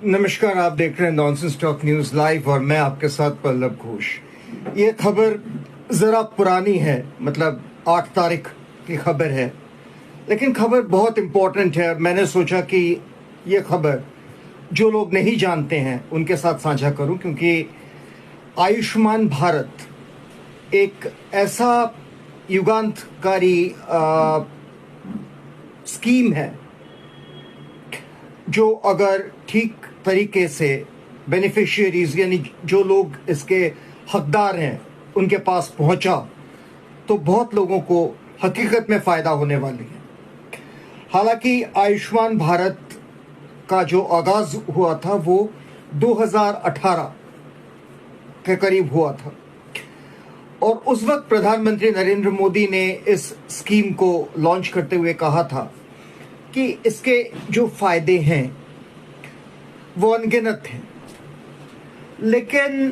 नमस्कार, आप देख रहे हैं नॉनसेंस टॉक न्यूज लाइव और मैं आपके साथ पल्लव घोष। ये खबर जरा पुरानी है, मतलब 8 तारीख की खबर है, लेकिन खबर बहुत इंपॉर्टेंट है। मैंने सोचा कि ये खबर जो लोग नहीं जानते हैं उनके साथ साझा करूं, क्योंकि आयुष्मान भारत एक ऐसा युगांतकारी स्कीम है जो अगर ठीक तरीके से बेनिफिशियरीज यानी जो लोग इसके हकदार हैं उनके पास पहुंचा तो बहुत लोगों को हकीकत में फ़ायदा होने वाली है। हालांकि आयुष्मान भारत का जो आगाज़ हुआ था वो 2018 के करीब हुआ था और उस वक्त प्रधानमंत्री नरेंद्र मोदी ने इस स्कीम को लॉन्च करते हुए कहा था कि इसके जो फ़ायदे हैं वो अनगिनत हैं, लेकिन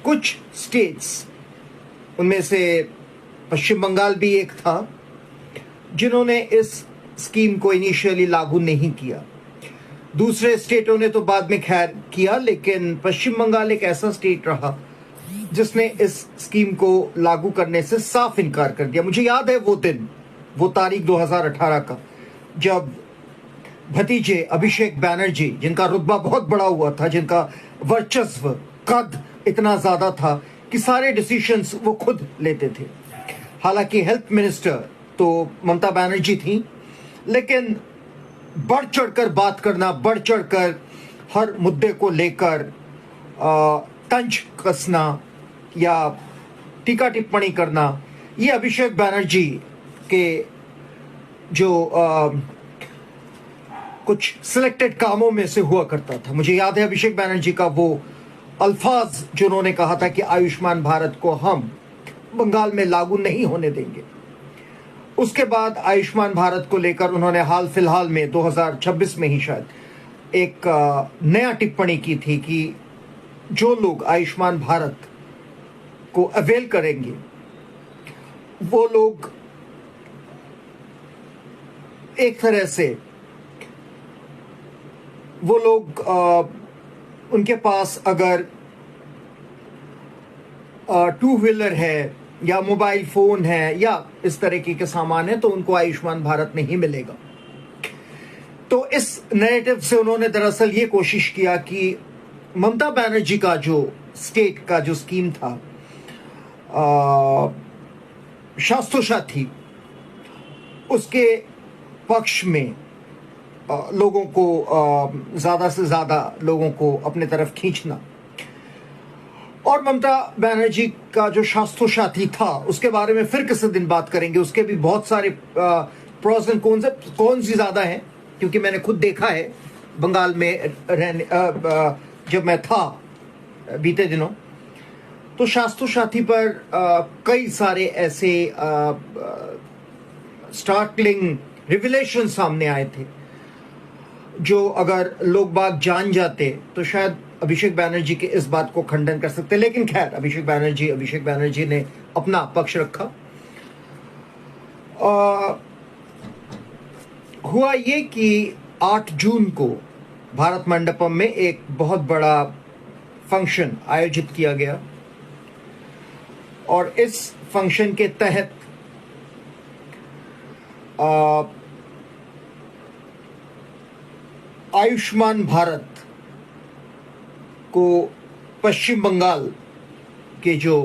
कुछ स्टेट्स, उनमें से पश्चिम बंगाल भी एक था, जिन्होंने इस स्कीम को इनिशियली लागू नहीं किया। दूसरे स्टेटों ने तो बाद में खैर किया, लेकिन पश्चिम बंगाल एक ऐसा स्टेट रहा जिसने इस स्कीम को लागू करने से साफ इनकार कर दिया। मुझे याद है वो दिन, वो तारीख 2018 का, जब भतीजे अभिषेक बैनर्जी, जिनका रुतबा बहुत बड़ा हुआ था, जिनका वर्चस्व कद इतना ज्यादा था कि सारे डिसीजंस वो खुद लेते थे। हालांकि हेल्थ मिनिस्टर तो ममता बनर्जी थी, लेकिन बढ़ चढ़कर बात करना, बढ़ चढ़कर हर मुद्दे को लेकर तंज कसना या टीका टिप्पणी करना, ये अभिषेक बैनर्जी के जो कुछ सिलेक्टेड कामों में से हुआ करता था। मुझे याद है अभिषेक बैनर्जी का वो अल्फाज जो उन्होंने कहा था कि आयुष्मान भारत को हम बंगाल में लागू नहीं होने देंगे। उसके बाद आयुष्मान भारत को लेकर उन्होंने हाल फिलहाल में 2026 में ही शायद एक नया टिप्पणी की थी कि जो लोग आयुष्मान भारत को अवेल करेंगे वो लोग एक तरह से उनके पास अगर टू व्हीलर है या मोबाइल फोन है या इस तरीके के सामान है तो उनको आयुष्मान भारत नहीं मिलेगा। तो इस नैरेटिव से उन्होंने दरअसल ये कोशिश किया कि ममता बनर्जी का जो स्टेट का जो स्कीम था शास्त्रोशाथी, उसके पक्ष में लोगों को ज़्यादा से ज़्यादा लोगों को अपने तरफ खींचना। और ममता बनर्जी का जो शास्त्रोशाथी था उसके बारे में फिर किसी दिन बात करेंगे। उसके भी बहुत सारे प्रोज एंड कौन सी ज़्यादा हैं, क्योंकि मैंने खुद देखा है बंगाल में रहने जब मैं था बीते दिनों, तो शास्त्रोशाथी पर कई सारे ऐसे स्टार्टलिंग रिविलेशन सामने आए थे जो अगर लोग बाग जान जाते तो शायद अभिषेक बैनर्जी के इस बात को खंडन कर सकते। लेकिन खैर अभिषेक बैनर्जी ने अपना पक्ष रखा। हुआ ये कि 8 जून को भारत मंडपम में एक बहुत बड़ा फंक्शन आयोजित किया गया और इस फंक्शन के तहत आयुष्मान भारत को पश्चिम बंगाल के जो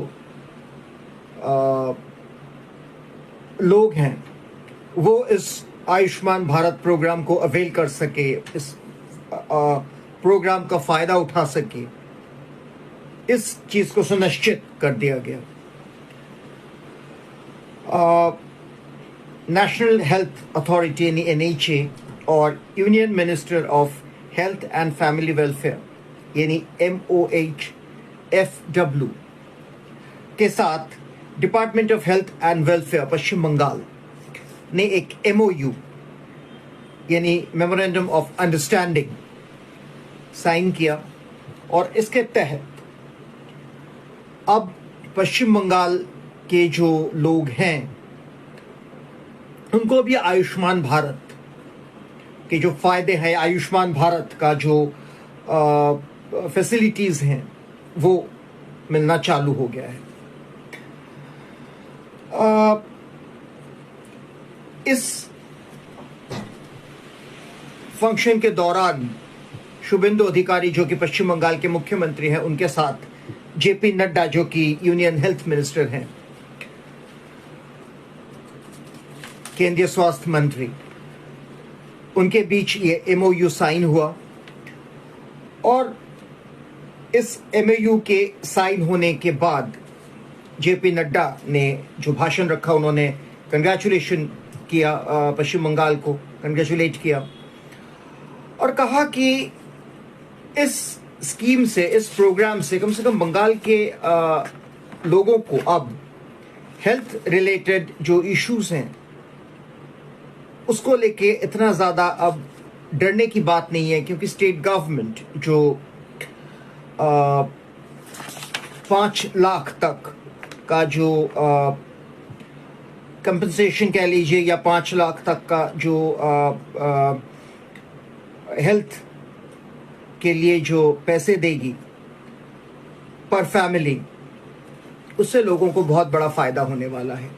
लोग हैं वो इस आयुष्मान भारत प्रोग्राम को अवेल कर सके, इस प्रोग्राम का फायदा उठा सके, इस चीज को सुनिश्चित कर दिया गया। नेशनल हेल्थ अथॉरिटी यानी NHA और union minister of health and family welfare यानी MOHFW के साथ department of health and welfare Paschim Bangal ने एक MOU यानी मेमोरेंडम ऑफ अंडरस्टैंडिंग साइन किया और इसके तहत अब पश्चिम बंगाल के जो लोग हैं उनको भी आयुष्मान भारत के जो फायदे हैं, आयुष्मान भारत का जो फैसिलिटीज़ हैं वो मिलना चालू हो गया है। इस फंक्शन के दौरान शुभेंदु अधिकारी जो कि पश्चिम बंगाल के मुख्यमंत्री हैं, उनके साथ जेपी नड्डा जो कि यूनियन हेल्थ मिनिस्टर हैं, केंद्रीय स्वास्थ्य मंत्री, उनके बीच ये एमओयू साइन हुआ। और इस एमओयू के साइन होने के बाद जेपी नड्डा ने जो भाषण रखा, उन्होंने कंग्रेचुलेशन किया, पश्चिम बंगाल को कंग्रेचुलेट किया और कहा कि इस स्कीम से, इस प्रोग्राम से कम बंगाल के लोगों को अब हेल्थ रिलेटेड जो इश्यूज हैं उसको लेके इतना ज़्यादा अब डरने की बात नहीं है, क्योंकि स्टेट गवर्नमेंट जो 5 लाख तक का जो कंपनसेशन कह लीजिए, या 5 लाख तक का जो हेल्थ के लिए जो पैसे देगी पर फैमिली, उससे लोगों को बहुत बड़ा फायदा होने वाला है।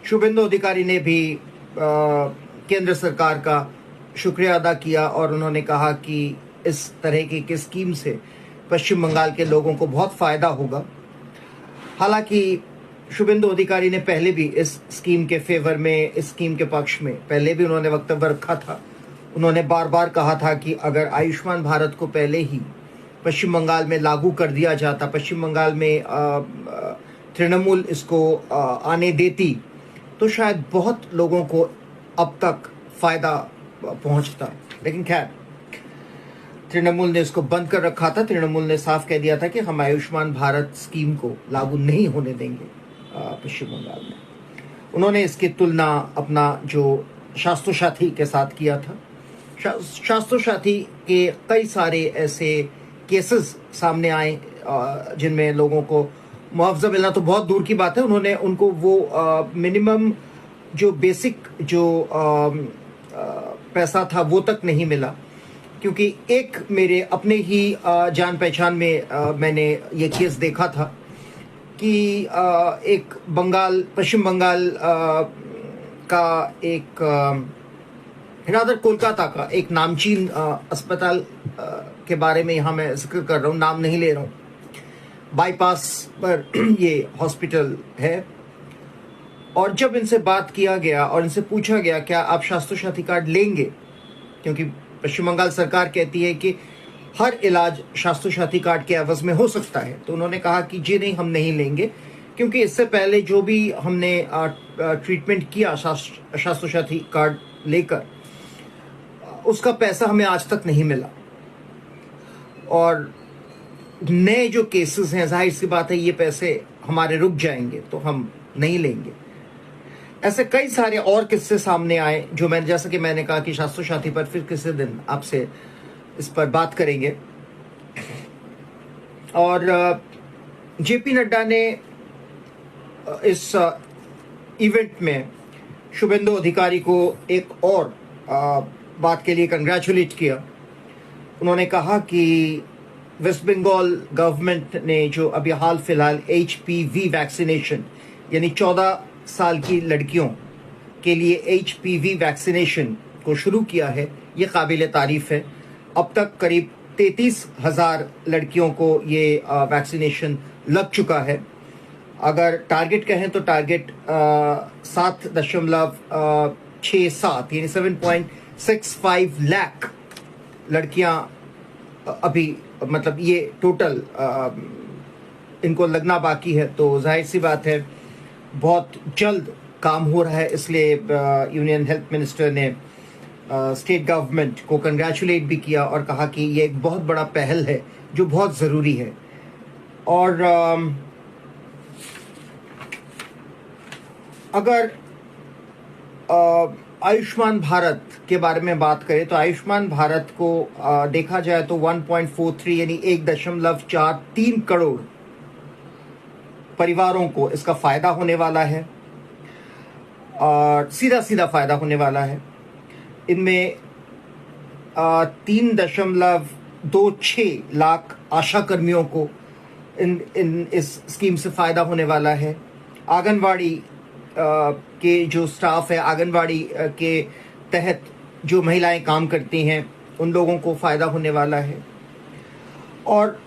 शुभेंदु अधिकारी ने भी केंद्र सरकार का शुक्रिया अदा किया और उन्होंने कहा कि इस तरह की स्कीम से पश्चिम बंगाल के लोगों को बहुत फायदा होगा। हालांकि शुभेंदु अधिकारी ने पहले भी इस स्कीम के फेवर में, इस स्कीम के पक्ष में पहले भी उन्होंने वक्तव्य रखा था। उन्होंने बार बार कहा था कि अगर आयुष्मान भारत को पहले ही पश्चिम बंगाल में लागू कर दिया जाता, पश्चिम बंगाल में तृणमूल इसको आने देती, तो शायद बहुत लोगों को अब तक फायदा पहुंचता। लेकिन खैर, तृणमूल ने इसको बंद कर रखा था। तृणमूल ने साफ कह दिया था कि हम आयुष्मान भारत स्कीम को लागू नहीं होने देंगे पश्चिम बंगाल में। उन्होंने इसकी तुलना अपना जो शास्त्र साथी के साथ किया था। शास्त्र साथी के कई सारे ऐसे केसेस सामने आए जिनमें लोगों को मुआवजा मिलना तो बहुत दूर की बात है, उन्होंने उनको वो मिनिमम जो बेसिक जो पैसा था वो तक नहीं मिला। क्योंकि एक मेरे अपने ही जान पहचान में मैंने ये केस देखा था कि एक पश्चिम बंगाल का एक रादर कोलकाता का एक नामचीन अस्पताल के बारे में यहाँ मैं जिक्र कर रहा हूँ, नाम नहीं ले रहा हूँ। बाईपास पर ये हॉस्पिटल है। और जब इनसे बात किया गया और इनसे पूछा गया क्या आप स्वास्थ्य साथी कार्ड लेंगे, क्योंकि पश्चिम बंगाल सरकार कहती है कि हर इलाज स्वास्थ्य साथी कार्ड के एवज में हो सकता है, तो उन्होंने कहा कि जी नहीं, हम नहीं लेंगे, क्योंकि इससे पहले जो भी हमने ट्रीटमेंट किया स्वास्थ्य साथी कार्ड लेकर, उसका पैसा हमें आज तक नहीं मिला। और नए जो केसेस हैं, जाहिर सी बात है ये पैसे हमारे रुक जाएंगे, तो हम नहीं लेंगे। ऐसे कई सारे और किस्से सामने आए जो जैसा कि मैंने कहा कि स्वास्थ्य साथी पर फिर किसी दिन आपसे इस पर बात करेंगे। और जेपी नड्डा ने इस इवेंट में शुभेंदु अधिकारी को एक और बात के लिए कंग्रेचुलेट किया। उन्होंने कहा कि वेस्ट बंगाल गवर्नमेंट ने जो अभी हाल फिलहाल HPV वैक्सीनेशन, यानी 14 साल की लड़कियों के लिए HPV वैक्सीनेशन को शुरू किया है, ये काबिल तारीफ है। अब तक करीब 33,000 लड़कियों को ये वैक्सीनेशन लग चुका है। अगर टारगेट कहें तो टारगेट 7.67 यानी 7.65 लाख लड़कियां अभी, मतलब ये टोटल इनको लगना बाकी है। तो जाहिर सी बात है बहुत जल्द काम हो रहा है, इसलिए यूनियन हेल्थ मिनिस्टर ने स्टेट गवर्नमेंट को कंग्रेचुलेट भी किया और कहा कि ये एक बहुत बड़ा पहल है जो बहुत ज़रूरी है। और अगर आयुष्मान भारत के बारे में बात करें तो आयुष्मान भारत को देखा जाए तो 1.43 यानी 1.43 करोड़ परिवारों को इसका फायदा होने वाला है और सीधा सीधा फायदा होने वाला है। इनमें 1.26 लाख आशा कर्मियों को इस स्कीम से फ़ायदा होने वाला है। आंगनवाड़ी के जो स्टाफ है, आंगनवाड़ी के तहत जो महिलाएं काम करती हैं, उन लोगों को फ़ायदा होने वाला है। और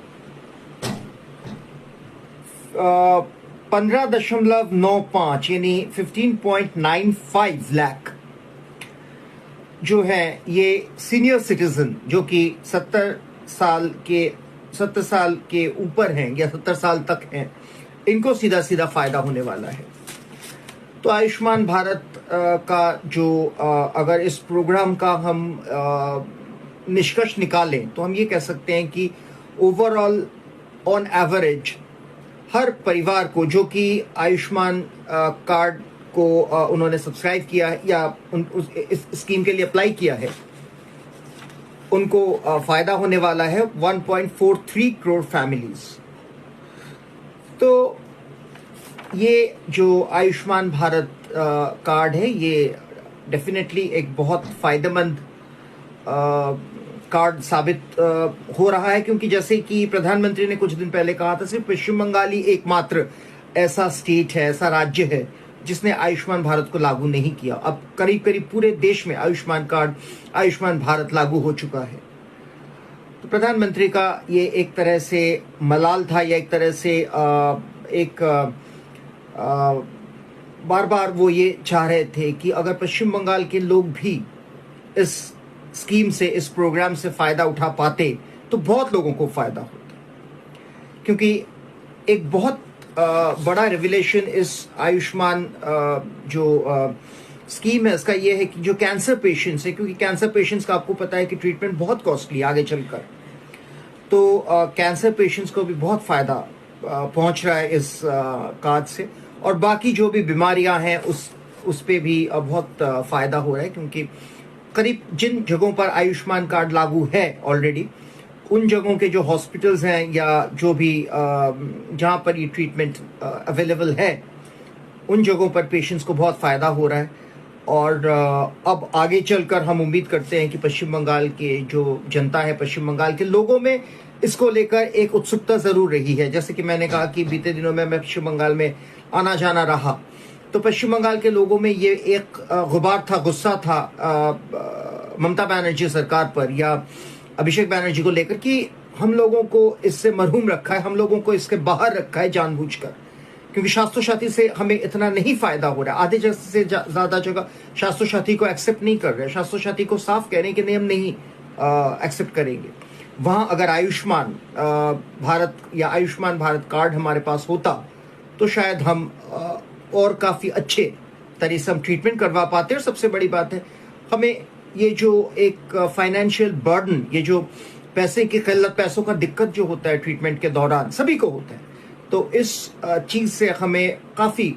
15.95 यानी 15.95 लाख जो है ये सीनियर सिटीजन जो कि 70 साल के ऊपर हैं या 70 साल तक हैं, इनको सीधा सीधा फायदा होने वाला है। तो आयुष्मान भारत का जो अगर इस प्रोग्राम का हम निष्कर्ष निकालें तो हम ये कह सकते हैं कि ओवरऑल ऑन एवरेज हर परिवार को जो कि आयुष्मान कार्ड को उन्होंने सब्सक्राइब किया है या इस स्कीम के लिए अप्लाई किया है, उनको फायदा होने वाला है 1.43 करोड़ फैमिलीज। तो ये जो आयुष्मान भारत कार्ड है ये डेफिनेटली एक बहुत फायदेमंद कार्ड साबित हो रहा है, क्योंकि जैसे कि प्रधानमंत्री ने कुछ दिन पहले कहा था, सिर्फ पश्चिम बंगाल ही एकमात्र ऐसा स्टेट है, ऐसा राज्य है जिसने आयुष्मान भारत को लागू नहीं किया। अब करीब करीब पूरे देश में आयुष्मान कार्ड, आयुष्मान भारत लागू हो चुका है। तो प्रधानमंत्री का ये एक तरह से मलाल था या एक तरह से बार बार वो ये चाह रहे थे कि अगर पश्चिम बंगाल के लोग भी इस स्कीम से, इस प्रोग्राम से फायदा उठा पाते तो बहुत लोगों को फायदा होता, क्योंकि एक बहुत बड़ा रेवलेशन इस आयुष्मान जो स्कीम है इसका ये है कि जो कैंसर पेशेंट्स है, क्योंकि कैंसर पेशेंट्स का आपको पता है कि ट्रीटमेंट बहुत कॉस्टली आगे चलकर, तो कैंसर पेशेंट्स को भी बहुत फायदा पहुंच रहा है इस कार्ड से। और बाकी जो भी बीमारियां हैं उस पे भी बहुत फायदा हो रहा है, क्योंकि करीब जिन जगहों पर आयुष्मान कार्ड लागू है ऑलरेडी, उन जगहों के जो हॉस्पिटल्स हैं या जो भी जहां पर ये ट्रीटमेंट अवेलेबल है, उन जगहों पर पेशेंट्स को बहुत फायदा हो रहा है। और अब आगे चलकर हम उम्मीद करते हैं कि पश्चिम बंगाल के जो जनता है, पश्चिम बंगाल के लोगों में इसको लेकर एक उत्सुकता जरूर रही है। जैसे कि मैंने कहा कि बीते दिनों में मैं पश्चिम बंगाल में आना जाना रहा, तो पश्चिम बंगाल के लोगों में ये एक गुबार था, गुस्सा था ममता बनर्जी सरकार पर या अभिषेक बनर्जी को लेकर कि हम लोगों को इससे मरहूम रखा है, हम लोगों को इसके बाहर रखा है जानबूझकर, क्योंकि स्वास्थ्य साथी से हमें इतना नहीं फायदा हो रहा है। आधे से ज्यादा जगह स्वास्थ्य साथी को एक्सेप्ट नहीं कर रहे, स्वास्थ्य साथी को साफ कह रहे हैं कि नहीं, हम नहीं एक्सेप्ट करेंगे। वहां अगर आयुष्मान भारत या आयुष्मान भारत कार्ड हमारे पास होता तो शायद हम और काफी अच्छे तरीके से हम ट्रीटमेंट करवा पाते। और सबसे बड़ी बात है, हमें ये जो एक फाइनेंशियल बर्डन, ये जो पैसे की किल्लत, पैसों का दिक्कत जो होता है ट्रीटमेंट के दौरान, सभी को होता है, तो इस चीज से हमें काफी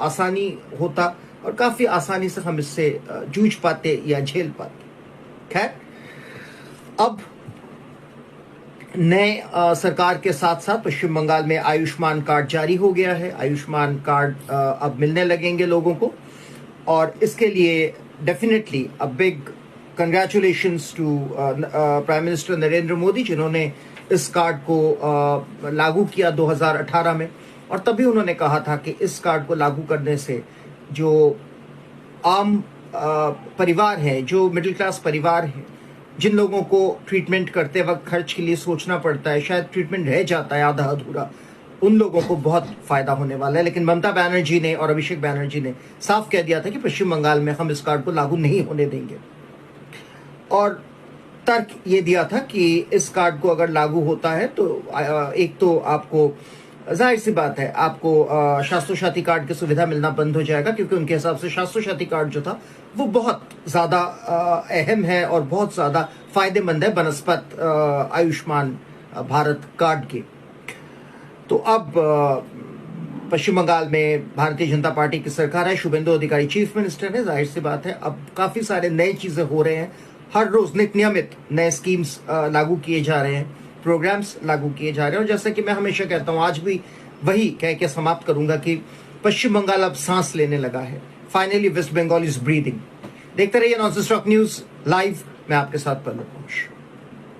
आसानी होता और काफी आसानी से हम इससे जूझ पाते या झेल पाते। खैर, अब नए सरकार के साथ साथ पश्चिम बंगाल में आयुष्मान कार्ड जारी हो गया है। आयुष्मान कार्ड अब मिलने लगेंगे लोगों को, और इसके लिए definitely a big congratulations to prime minister Narendra Modi, जिन्होंने इस कार्ड को लागू किया 2018 में। और तभी उन्होंने कहा था कि इस कार्ड को लागू करने से जो आम परिवार है, जो मिडिल क्लास परिवार है, जिन लोगों को ट्रीटमेंट करते वक्त खर्च के लिए सोचना पड़ता है, शायद ट्रीटमेंट रह जाता है आधा अधूरा, उन लोगों को बहुत फायदा होने वाला है। लेकिन ममता बनर्जी ने और अभिषेक बनर्जी ने साफ कह दिया था कि पश्चिम बंगाल में हम इस कार्ड को लागू नहीं होने देंगे। और तर्क ये दिया था कि इस कार्ड को अगर लागू होता है तो एक तो आपको, जाहिर सी बात है, आपको स्वास्थ्य साथी कार्ड की सुविधा मिलना बंद हो जाएगा, क्योंकि उनके हिसाब से स्वास्थ्य साथी कार्ड जो था वो बहुत ज्यादा अहम है और बहुत ज्यादा फायदेमंद है बनस्पत आयुष्मान भारत कार्ड के। तो अब पश्चिम बंगाल में भारतीय जनता पार्टी की सरकार है, शुभेंदु अधिकारी चीफ मिनिस्टर है, जाहिर सी बात है अब काफी सारे नए चीजें हो रहे हैं। हर रोज नित्य नियमित नए स्कीम्स लागू किए जा रहे हैं, प्रोग्राम्स लागू किए जा रहे हैं। और जैसा कि मैं हमेशा कहता हूं, आज भी वही कह के समाप्त करूंगा कि पश्चिम बंगाल अब सांस लेने लगा है। Finally West Bengal is breathing. देखते रहिए नॉनस्टॉप न्यूज लाइव, मैं आपके साथ पल्लव घोष।